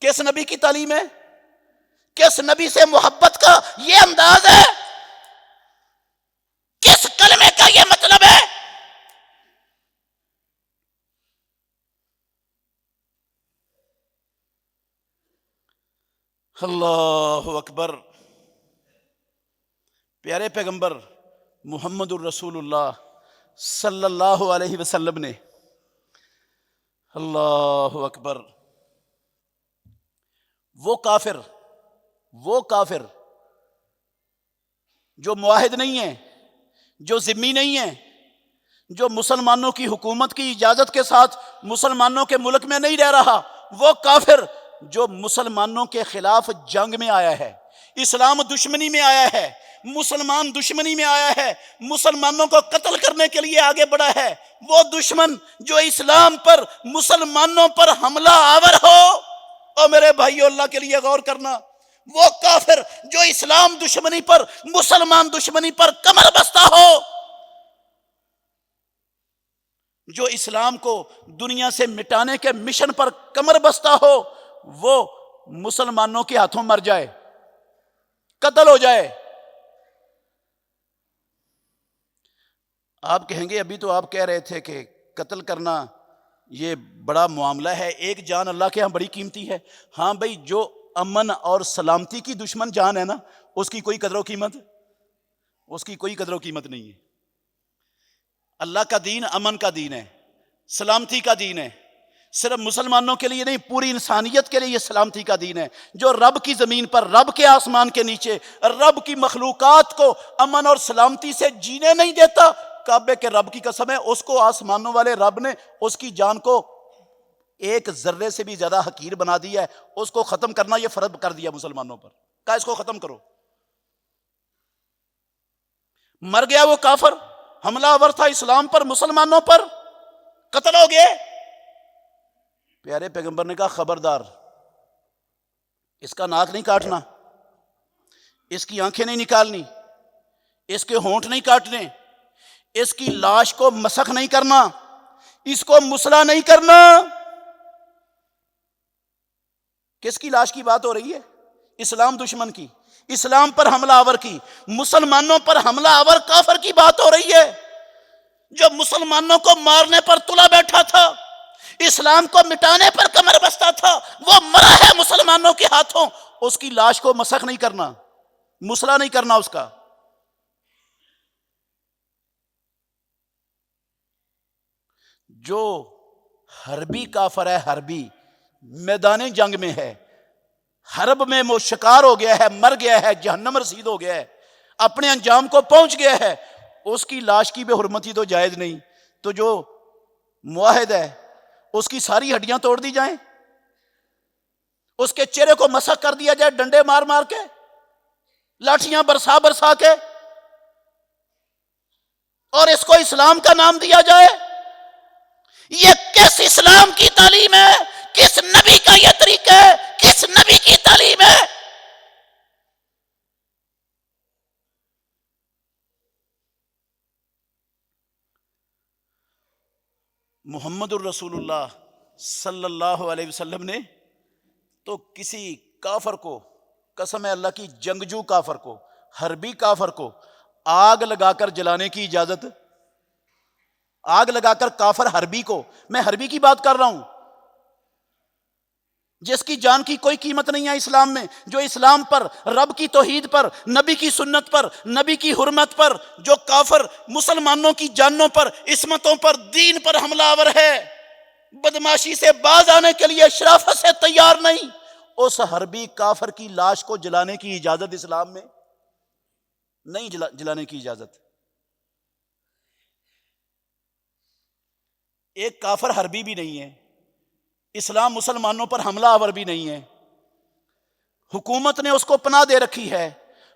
کس نبی کی تعلیم ہے؟ کس نبی سے محبت کا یہ انداز ہے؟ کس کلمے کا یہ مطلب ہے؟ اللہ اکبر۔ پیارے پیغمبر محمد الرسول اللہ صلی اللہ علیہ وسلم نے، اللہ اکبر، وہ کافر جو معاہد نہیں ہے، جو ذمی نہیں ہے، جو مسلمانوں کی حکومت کی اجازت کے ساتھ مسلمانوں کے ملک میں نہیں رہ رہا، وہ کافر جو مسلمانوں کے خلاف جنگ میں آیا ہے، اسلام دشمنی میں آیا ہے، مسلمان دشمنی میں آیا ہے، مسلمانوں کو قتل کرنے کے لیے آگے بڑھا ہے، وہ دشمن جو اسلام پر مسلمانوں پر حملہ آور ہو، اور میرے بھائیو اللہ کے لیے غور کرنا، وہ کافر جو اسلام دشمنی پر، مسلمان دشمنی پر کمر بستہ ہو، جو اسلام کو دنیا سے مٹانے کے مشن پر کمر بستہ ہو، وہ مسلمانوں کے ہاتھوں مر جائے، قتل ہو جائے۔ آپ کہیں گے ابھی تو آپ کہہ رہے تھے کہ قتل کرنا یہ بڑا معاملہ ہے، ایک جان اللہ کے ہاں بڑی قیمتی ہے۔ ہاں بھائی، جو امن اور سلامتی کی دشمن جان ہے نا، اس کی کوئی قدر و قیمت نہیں ہے۔ اللہ کا دین امن کا دین ہے، سلامتی کا دین ہے، صرف مسلمانوں کے لیے نہیں، پوری انسانیت کے لیے یہ سلامتی کا دین ہے۔ جو رب کی زمین پر، رب کے آسمان کے نیچے، رب کی مخلوقات کو امن اور سلامتی سے جینے نہیں دیتا، کعبے کے رب کی قسم ہے، اس کو آسمانوں والے رب نے اس کی جان کو ایک ذرے سے بھی زیادہ حقیر بنا دیا ہے۔ اس کو ختم کرنا یہ فرض کر دیا مسلمانوں پر، کہا اس کو ختم کرو۔ مر گیا وہ کافر، حملہ آور تھا اسلام پر، مسلمانوں پر، قتل ہو گئے۔ پیارے پیغمبر نے کہا خبردار، اس کا ناک نہیں کاٹنا، اس کی آنکھیں نہیں نکالنی، اس کے ہونٹ نہیں کاٹنے، اس کی لاش کو مسخ نہیں کرنا، اس کو مسلا نہیں کرنا۔ کس کی لاش کی بات ہو رہی ہے؟ اسلام دشمن کی، اسلام پر حملہ آور کی، مسلمانوں پر حملہ آور کافر کی بات ہو رہی ہے، جو مسلمانوں کو مارنے پر تلا بیٹھا تھا، اسلام کو مٹانے پر کمر بستہ تھا، وہ مرا ہے مسلمانوں کے ہاتھوں، اس کی لاش کو مسخ نہیں کرنا، مسلا نہیں کرنا اس کا۔ جو حربی کافر ہے، حربی میدان جنگ میں ہے، حرب میں وہ شکار ہو گیا ہے، مر گیا ہے، جہنم رسید ہو گیا ہے، اپنے انجام کو پہنچ گیا ہے، اس کی لاش کی بے حرمتی تو جائز نہیں۔ تو جو معاہد ہے اس کی ساری ہڈیاں توڑ دی جائیں، اس کے چہرے کو مسخ کر دیا جائے ڈنڈے مار مار کے، لاٹھیاں برسا برسا کے، اور اس کو اسلام کا نام دیا جائے؟ یہ کس اسلام کی تعلیم ہے؟ کس نبی کا یہ طریقہ ہے؟ کس نبی کی تعلیم ہے؟ محمد الرسول اللہ صلی اللہ علیہ وسلم نے تو کسی کافر کو، قسم ہے اللہ کی، جنگجو کافر کو، حربی کافر کو آگ لگا کر جلانے کی اجازت، آگ لگا کر کافر حربی کو، میں حربی کی بات کر رہا ہوں جس کی جان کی کوئی قیمت نہیں ہے اسلام میں، جو اسلام پر، رب کی توحید پر، نبی کی سنت پر، نبی کی حرمت پر، جو کافر مسلمانوں کی جانوں پر، عصمتوں پر، دین پر حملہ آور ہے، بدماشی سے باز آنے کے لیے شرافت سے تیار نہیں، اس حربی کافر کی لاش کو جلانے کی اجازت اسلام میں نہیں، جلانے کی اجازت۔ ایک کافر حربی بھی نہیں ہے، اسلام مسلمانوں پر حملہ آور بھی نہیں ہے، حکومت نے اس کو پناہ دے رکھی ہے،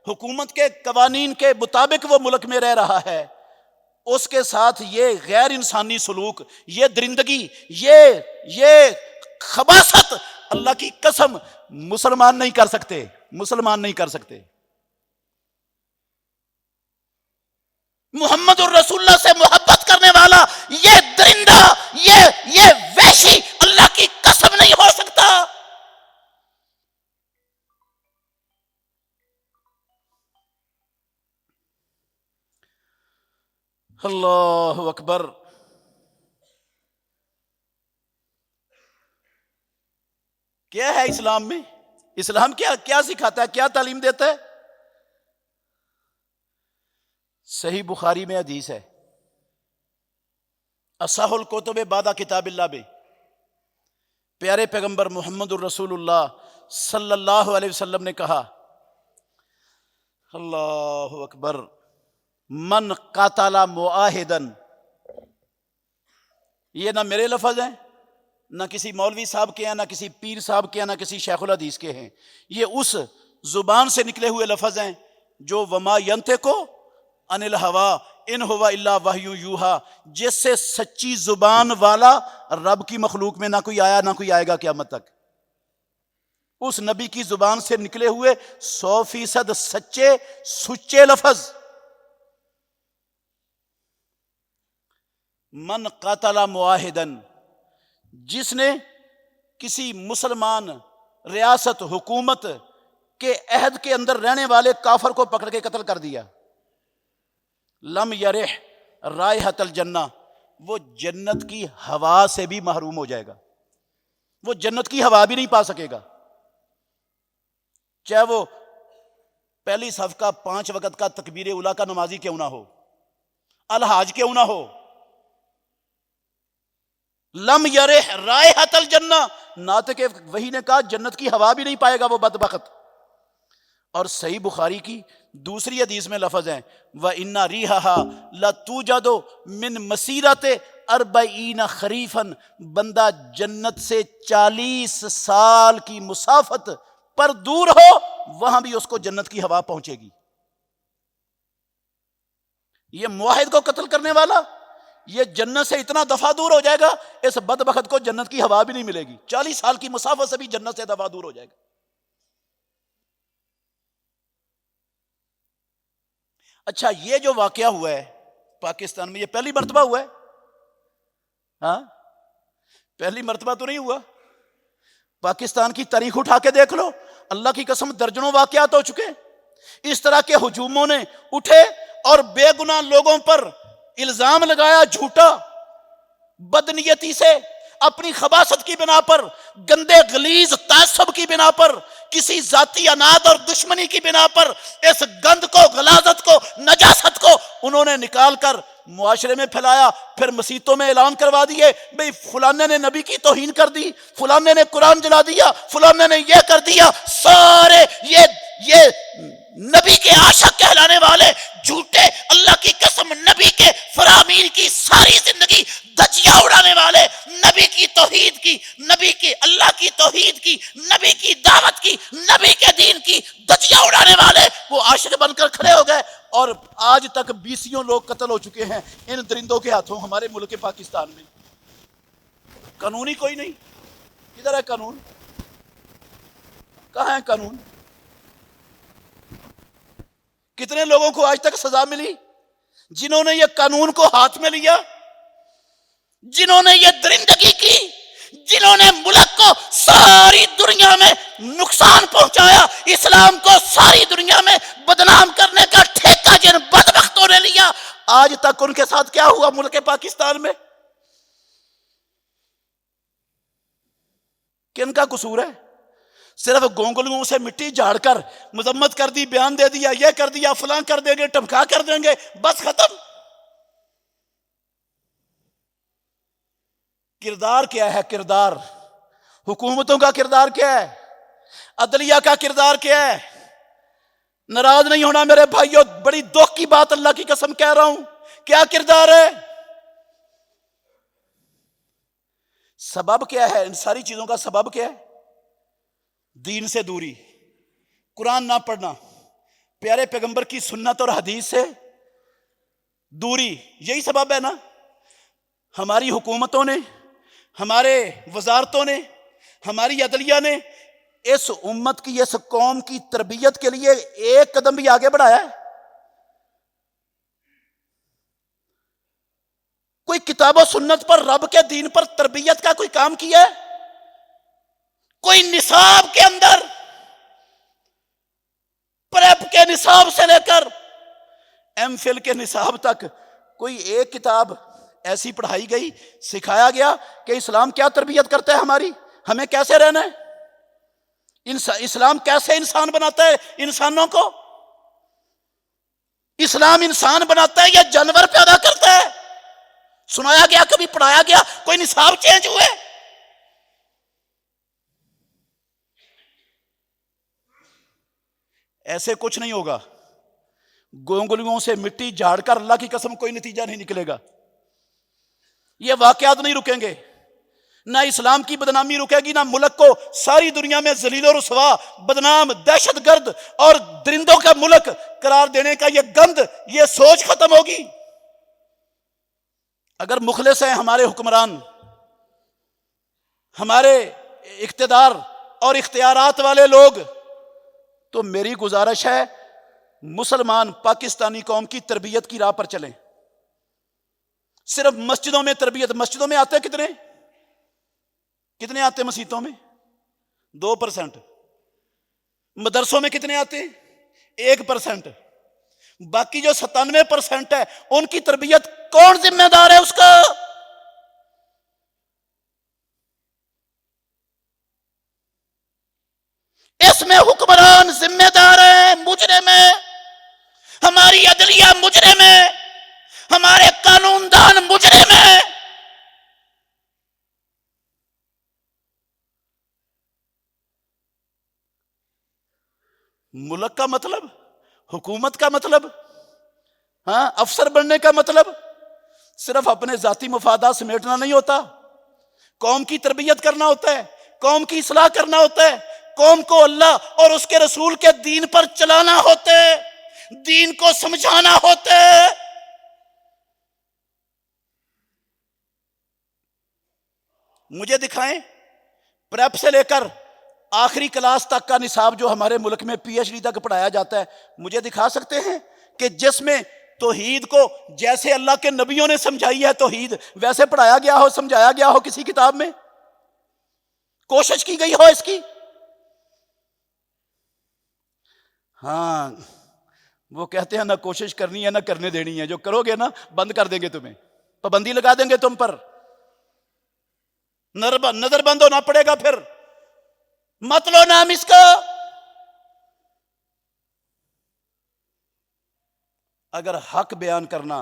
حکومت کے قوانین کے مطابق وہ ملک میں رہ رہا ہے، اس کے ساتھ یہ غیر انسانی سلوک، یہ درندگی، یہ خباثت، اللہ کی قسم مسلمان نہیں کر سکتے، مسلمان نہیں کر سکتے۔ محمد الرسول اللہ سے محبت کرنے والا یہ درندہ، یہ وحشی اللہ کی قسم نہیں ہو سکتا۔ اللہ اکبر۔ کیا ہے اسلام میں؟ اسلام کیا سکھاتا ہے، کیا تعلیم دیتا ہے؟ صحیح بخاری میں حدیث ہے، اصح الکتب بعد کتاب اللہ میں پیارے پیغمبر محمد الرسول اللہ صلی اللہ علیہ وسلم نے کہا، اللہ اکبر، من قاتل معاہدن، یہ نہ میرے لفظ ہیں، نہ کسی مولوی صاحب کے ہیں، نہ کسی پیر صاحب کے ہیں، نہ کسی شیخ الحدیث کے ہیں، یہ اس زبان سے نکلے ہوئے لفظ ہیں جو وما ینطق عن الہوی ان ہوا الا وحی یوحی، جس سے سچی زبان والا رب کی مخلوق میں نہ کوئی آیا نہ کوئی آئے گا قیامت تک۔ اس نبی کی زبان سے نکلے ہوئے 100% سچے سچے لفظ۔ من قاتل معاہدن، جس نے کسی مسلمان ریاست حکومت کے عہد کے اندر رہنے والے کافر کو پکڑ کے قتل کر دیا، لم یرح رائحۃ الجنہ، وہ جنت کی ہوا سے بھی محروم ہو جائے گا، وہ جنت کی ہوا بھی نہیں پا سکے گا، چاہے وہ پہلی صف کا 5 وقت کا تکبیر اولیٰ کا نمازی کیوں نہ ہو، الحاج کیوں نہ ہو۔ لم یرح رائحۃ الجنہ، ناطق وحی نے کہا جنت کی ہوا بھی نہیں پائے گا وہ بدبخت۔ اور صحیح بخاری کی دوسری حدیث میں لفظ ہیں، وَإِنَّ رِيحَهَا لَتُوجَدُ مِن مَسِيرَةِ 40 خریفاً، بندہ جنت سے 40 سال کی مسافت پر دور ہو، وہاں بھی اس کو جنت کی ہوا پہنچے گی۔ یہ موحد کو قتل کرنے والا یہ جنت سے اتنا دفعہ دور ہو جائے گا، اس بدبخت کو جنت کی ہوا بھی نہیں ملے گی، 40 سال کی مسافت سے بھی جنت سے دفعہ دور ہو جائے گا۔ اچھا، یہ جو واقعہ ہوا ہے پاکستان میں، یہ پہلی مرتبہ ہوا ہے؟ ہاں، پہلی مرتبہ تو نہیں ہوا۔ پاکستان کی تاریخ اٹھا کے دیکھ لو، اللہ کی قسم درجنوں واقعات ہو چکے۔ اس طرح کے ہجوموں نے اٹھے اور بے گناہ لوگوں پر الزام لگایا جھوٹا، بدنیتی سے، اپنی خباثت کی بنا پر، گندے غلیظ تعصب کی بنا پر، کسی ذاتی اناد اور دشمنی کی بنا پر اس گند کو، غلاظت کو، نجاست کو انہوں نے نکال کر معاشرے میں پھیلایا، پھر مسیتوں میں اعلان کروا دیے بھئی فلانے نے نبی کی توہین کر دی، فلانے نے قرآن جلا دیا، فلانے نے یہ کر دیا، سارے نبی کے عاشق کہلانے والے جھوٹے، اللہ کی قسم نبی کے فرامین کی ساری زندگی دھجیاں اڑانے والے، نبی کی توحید کی، نبی کی اللہ کی توحید کی، نبی کی دعوت کی، نبی کے دین کی دھجیاں اڑانے والے وہ عاشق بن کر کھڑے ہو گئے، اور آج تک 20 لوگ قتل ہو چکے ہیں ان درندوں کے ہاتھوں ہمارے ملک پاکستان میں۔ قانون ہی کوئی نہیں، کدھر ہے قانون؟ کہاں ہے قانون؟ کتنے لوگوں کو آج تک سزا ملی جنہوں نے یہ قانون کو ہاتھ میں لیا، جنہوں نے یہ درندگی کی، جنہوں نے ملک کو ساری دنیا میں نقصان پہنچایا، اسلام کو ساری دنیا میں بدنام کرنے کا ٹھیکہ جن بدبختوں نے لیا، آج تک ان کے ساتھ کیا ہوا ملک پاکستان میں؟ کن کا قصور ہے؟ صرف گونگلوں سے مٹی جھاڑ کر مذمت کر دی، بیان دے دیا، یہ کر دیا، فلاں کر دیں گے، ٹمکا کر دیں گے، بس ختم۔ کردار کیا ہے؟ کردار حکومتوں کا کردار کیا ہے؟ عدلیہ کا کردار کیا ہے؟ ناراض نہیں ہونا میرے بھائیو، بڑی دکھ کی بات اللہ کی قسم کہہ رہا ہوں، کیا کردار ہے؟ سبب کیا ہے؟ ان ساری چیزوں کا سبب کیا ہے؟ دین سے دوری، قرآن نہ پڑھنا، پیارے پیغمبر کی سنت اور حدیث سے دوری، یہی سبب ہے نا۔ ہماری حکومتوں نے، ہمارے وزارتوں نے، ہماری عدلیہ نے اس امت کی، اس قوم کی تربیت کے لیے ایک قدم بھی آگے بڑھایا ہے؟ کوئی کتاب و سنت پر، رب کے دین پر تربیت کا کوئی کام کیا ہے؟ کوئی نصاب کے اندر، پریپ کے نصاب سے لے کر ایم فل کے نصاب تک کوئی ایک کتاب ایسی پڑھائی گئی، سکھایا گیا کہ اسلام کیا تربیت کرتا ہے ہماری، ہمیں کیسے رہنا ہے، اسلام کیسے انسان بناتا ہے انسانوں کو؟ اسلام انسان بناتا ہے یا جانور پیدا کرتا ہے؟ سنایا گیا، کبھی پڑھایا گیا؟ کوئی نصاب چینج ہوئے؟ ایسے کچھ نہیں ہوگا، گونگلیوں سے مٹی جھاڑ کر اللہ کی قسم کوئی نتیجہ نہیں نکلے گا۔ یہ واقعات نہیں رکیں گے، نہ اسلام کی بدنامی رکے گی، نہ ملک کو ساری دنیا میں ذلیل و رسوا، بدنام، دہشت گرد اور درندوں کا ملک قرار دینے کا یہ گند، یہ سوچ ختم ہوگی۔ اگر مخلص ہیں ہمارے حکمران، ہمارے اقتدار اور اختیارات والے لوگ، تو میری گزارش ہے مسلمان پاکستانی قوم کی تربیت کی راہ پر چلیں۔ صرف مسجدوں میں تربیت، مسجدوں میں آتے کتنے آتے مسجدوں میں؟ 2%۔ مدرسوں میں کتنے آتے؟ 1%۔ باقی جو 97% ہے ان کی تربیت کون ذمہ دار ہے اس کا؟ اس میں حکمران ذمہ دار ہے، مجرم ہے، ہماری عدلیہ مجرم ہے، ہمارے قانون دان مجرم ہے۔ ملک کا مطلب، حکومت کا مطلب، ہاں افسر بننے کا مطلب صرف اپنے ذاتی مفادات سمیٹنا نہیں ہوتا، قوم کی تربیت کرنا ہوتا ہے، قوم کی اصلاح کرنا ہوتا ہے، قوم کو اللہ اور اس کے رسول کے دین پر چلانا ہوتا ہے، دین کو سمجھانا ہوتا ہے۔ مجھے دکھائیں پریپ سے لے کر آخری کلاس تک کا نصاب جو ہمارے ملک میں پی ایچ ڈی تک پڑھایا جاتا ہے، مجھے دکھا سکتے ہیں کہ جس میں توحید کو جیسے اللہ کے نبیوں نے سمجھائی ہے توحید، ویسے پڑھایا گیا ہو، سمجھایا گیا ہو کسی کتاب میں؟ کوشش کی گئی ہو اس کی؟ ہاں وہ کہتے ہیں نہ کوشش کرنی ہے نہ کرنے دینی ہے، جو کرو گے نا بند کر دیں گے، تمہیں پابندی لگا دیں گے تم پر، نظر بند ہونا پڑے گا، پھر مت لو نام اس کا۔ اگر حق بیان کرنا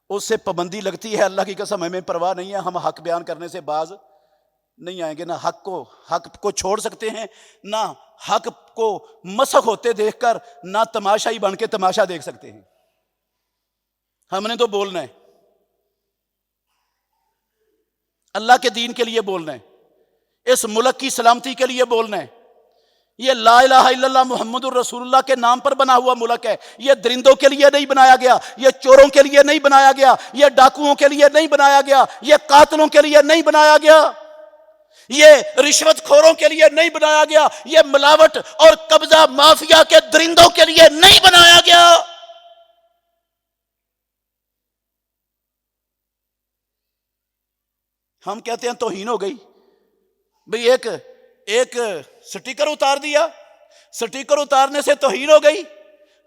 اس سے پابندی لگتی ہے، اللہ کی قسم ہمیں پرواہ نہیں ہے، ہم حق بیان کرنے سے باز نہیں آئیں گے۔ نہ حق کو چھوڑ سکتے ہیں، نہ حق کو مسخ ہوتے دیکھ کر نہ تماشائی بن کے تماشا دیکھ سکتے ہیں. ہم نے تو بولنا ہے، اللہ کے دین کے لیے بولنا ہے، اس ملک کی سلامتی کے لیے بولنا ہے. یہ لا الہ الا اللہ محمد الرسول اللہ کے نام پر بنا ہوا ملک ہے. یہ درندوں کے لیے نہیں بنایا گیا، یہ چوروں کے لیے نہیں بنایا گیا، یہ ڈاکوؤں کے لیے نہیں بنایا گیا، یہ قاتلوں کے لیے نہیں بنایا گیا، یہ رشوت خوروں کے لیے نہیں بنایا گیا، یہ ملاوٹ اور قبضہ مافیا کے درندوں کے لیے نہیں بنایا گیا. ہم کہتے ہیں توہین ہو گئی. بھئی ایک سٹیکر اتار دیا، سٹیکر اتارنے سے توہین ہو گئی.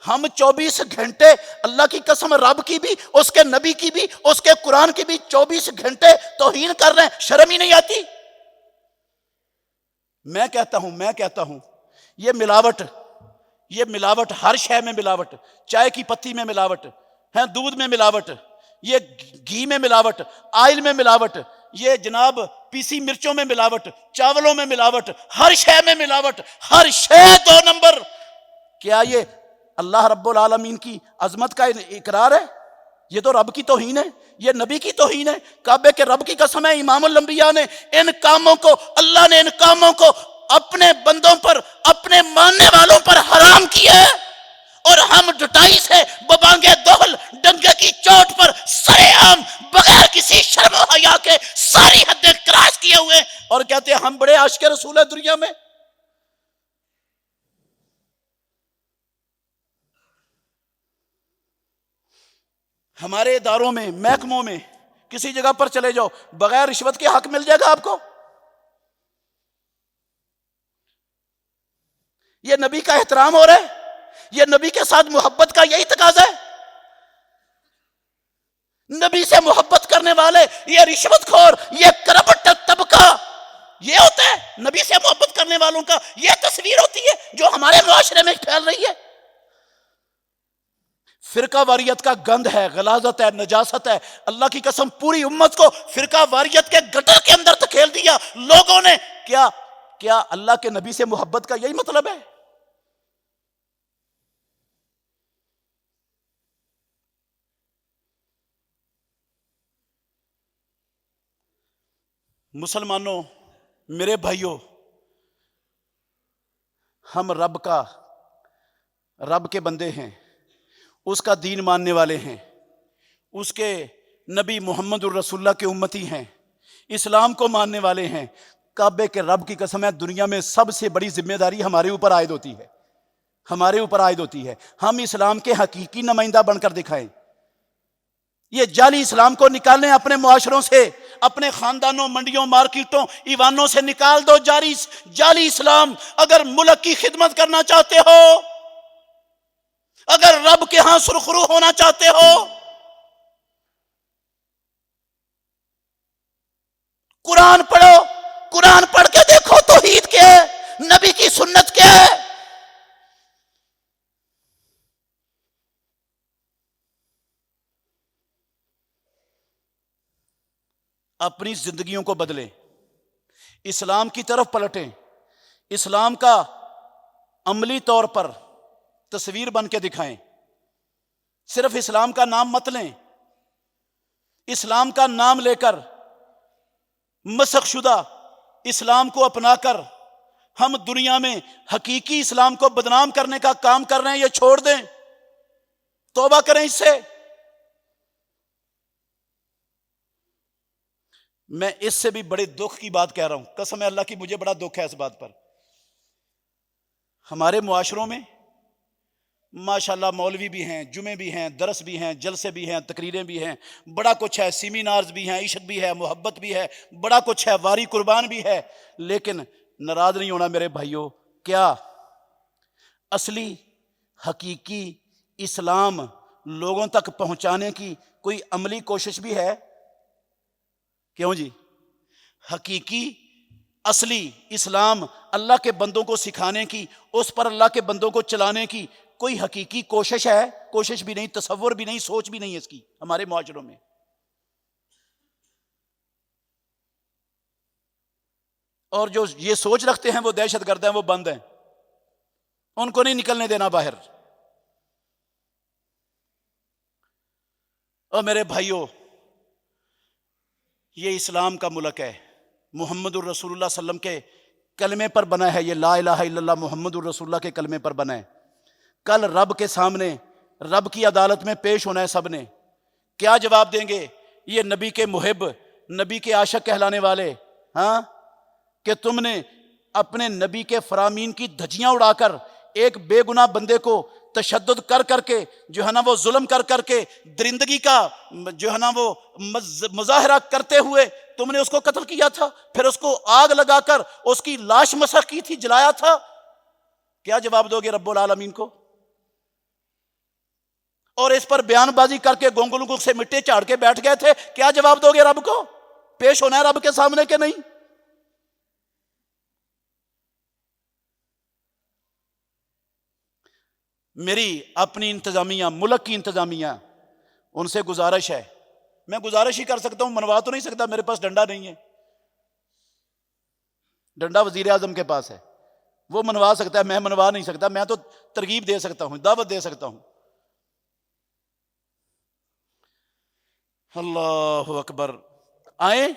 ہم 24 گھنٹے اللہ کی قسم، رب کی بھی، اس کے نبی کی بھی، اس کے قرآن کی بھی 24 گھنٹے توہین کر رہے ہیں، شرم ہی نہیں آتی. میں کہتا ہوں یہ ملاوٹ ہر شے میں ملاوٹ، چائے کی پتی میں ملاوٹ ہے، دودھ میں ملاوٹ، یہ گھی میں ملاوٹ، آئل میں ملاوٹ، یہ جناب پیسی مرچوں میں ملاوٹ، چاولوں میں ملاوٹ، ہر شے میں ملاوٹ، ہر شے 2 نمبر. کیا یہ اللہ رب العالمین کی عظمت کا اقرار ہے؟ یہ تو رب کی توہین ہے، یہ نبی کی توہین ہے. کعبے کے رب کی قسم ہے، امام الانبیاء نے ان کاموں کو، اللہ نے ان کاموں کو اپنے بندوں پر، اپنے ماننے والوں پر حرام کیا ہے. اور ہم ڈٹائی سے ببانگے دہل ڈنگے کی چوٹ پر سرے عام بغیر کسی شرم و حیا کے ساری حدیں کراس کیے ہوئے اور کہتے ہیں ہم بڑے عاشق رسول ہیں دنیا میں. ہمارے اداروں میں، محکموں میں، کسی جگہ پر چلے جاؤ، بغیر رشوت کے حق مل جائے گا آپ کو. یہ نبی کا احترام ہو رہا ہے؟ یہ نبی کے ساتھ محبت کا یہی تقاضا ہے؟ نبی سے محبت کرنے والے، یہ رشوت خور، یہ کرپٹ طبقہ، یہ ہوتا ہے نبی سے محبت کرنے والوں کا. یہ تصویر ہوتی ہے جو ہمارے معاشرے میں پھیل رہی ہے. فرقہ واریت کا گند ہے، غلاظت ہے، نجاست ہے. اللہ کی قسم پوری امت کو فرقہ واریت کے گٹر کے اندر دھکیل دیا لوگوں نے. کیا اللہ کے نبی سے محبت کا یہی مطلب ہے؟ مسلمانوں، میرے بھائیوں، ہم رب کے بندے ہیں، اس کا دین ماننے والے ہیں، اس کے نبی محمد الرسول اللہ کے امتی ہیں، اسلام کو ماننے والے ہیں. کعبے کے رب کی قسم ہے، دنیا میں سب سے بڑی ذمہ داری ہمارے اوپر عائد ہوتی ہے. ہم اسلام کے حقیقی نمائندہ بن کر دکھائیں. یہ جعلی اسلام کو نکالیں اپنے معاشروں سے، اپنے خاندانوں، منڈیوں، مارکیٹوں، ایوانوں سے نکال دو جعلی اسلام. اگر ملک کی خدمت کرنا چاہتے ہو، اگر رب کے ہاں سرخرو ہونا چاہتے ہو، قرآن پڑھو. قرآن پڑھ کے دیکھو توحید کیا ہے، نبی کی سنت کیا ہے. اپنی زندگیوں کو بدلیں، اسلام کی طرف پلٹیں، اسلام کا عملی طور پر تصویر بن کے دکھائیں. صرف اسلام کا نام مت لیں. اسلام کا نام لے کر مسخ شدہ اسلام کو اپنا کر ہم دنیا میں حقیقی اسلام کو بدنام کرنے کا کام کر رہے ہیں. یہ چھوڑ دیں، توبہ کریں اس سے. میں اس سے بھی بڑے دکھ کی بات کہہ رہا ہوں، قسم ہے اللہ کی، مجھے بڑا دکھ ہے اس بات پر. ہمارے معاشروں میں ماشاءاللہ مولوی بھی ہیں، جمعے بھی ہیں، درس بھی ہیں، جلسے بھی ہیں، تقریریں بھی ہیں، بڑا کچھ ہے، سیمینارز بھی ہیں، عشق بھی ہے، محبت بھی ہے، بڑا کچھ ہے، واری قربان بھی ہے. لیکن ناراض نہیں ہونا میرے بھائیوں، کیا اصلی حقیقی اسلام لوگوں تک پہنچانے کی کوئی عملی کوشش بھی ہے؟ کیوں جی؟ حقیقی اصلی اسلام اللہ کے بندوں کو سکھانے کی، اس پر اللہ کے بندوں کو چلانے کی کوئی حقیقی کوشش ہے؟ کوشش بھی نہیں، تصور بھی نہیں، سوچ بھی نہیں ہے اس کی ہمارے معاشروں میں. اور جو یہ سوچ رکھتے ہیں وہ دہشت گرد ہیں، وہ بند ہیں. ان کو نہیں نکلنے دینا باہر۔ اور میرے بھائیوں، یہ اسلام کا ملک ہے، محمد الرسول اللہ صلی اللہ علیہ وسلم کے کلمے پر بنا ہے، یہ لا الہ الا اللہ محمد الرسول اللہ کے کلمے پر بنا ہے۔ کل رب کے سامنے، رب کی عدالت میں پیش ہونا ہے سب نے۔ کیا جواب دیں گے یہ نبی کے محب، نبی کے عاشق کہلانے والے؟ ہاں، کہ تم نے اپنے نبی کے فرامین کی دھجیاں اڑا کر ایک بے گناہ بندے کو تشدد کر کر کے جو ہے نا وہ ظلم کر کر کے درندگی کا جو ہے نا وہ مظاہرہ کرتے ہوئے تم نے اس کو قتل کیا تھا، پھر اس کو آگ لگا کر اس کی لاش مسخ کی تھی، جلایا تھا۔ کیا جواب دو گے رب العالمین کو؟ اور اس پر بیان بازی کر کے گونگلوں سے مٹی چاڑ کے بیٹھ گئے تھے، کیا جواب دو گے رب کو؟ پیش ہونا ہے رب کے سامنے کہ نہیں؟ میری اپنی انتظامیہ، ملک کی انتظامیہ، ان سے گزارش ہے، میں گزارش ہی کر سکتا ہوں، منوا تو نہیں سکتا، میرے پاس ڈنڈا نہیں ہے، ڈنڈا وزیر اعظم کے پاس ہے، وہ منوا سکتا ہے، میں منوا نہیں سکتا، میں تو ترغیب دے سکتا ہوں، دعوت دے سکتا ہوں۔ اللہ اکبر، آئیں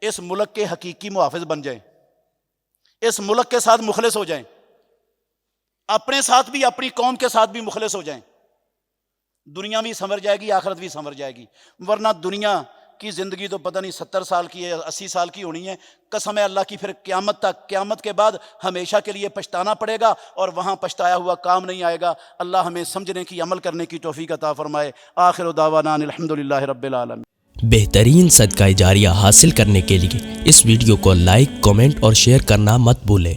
اس ملک کے حقیقی محافظ بن جائیں، اس ملک کے ساتھ مخلص ہو جائیں، اپنے ساتھ بھی اپنی قوم کے ساتھ بھی مخلص ہو جائیں، دنیا بھی سنور جائے گی، آخرت بھی سنور جائے گی۔ ورنہ دنیا کی زندگی تو پتہ نہیں 70 سال کی ہے، 80 سال کی ہونی ہے، قسم ہے اللہ کی، پھر قیامت تک، قیامت کے بعد ہمیشہ کے لیے پچھتانا پڑے گا، اور وہاں پچھتایا ہوا کام نہیں آئے گا۔ اللہ ہمیں سمجھنے کی، عمل کرنے کی توفیق عطا فرمائے۔ آخر دعوانا الحمدللہ رب العالمین۔ بہترین صدقہ جاریہ حاصل کرنے کے لیے اس ویڈیو کو لائک، کمنٹ اور شیئر کرنا مت بھولیں۔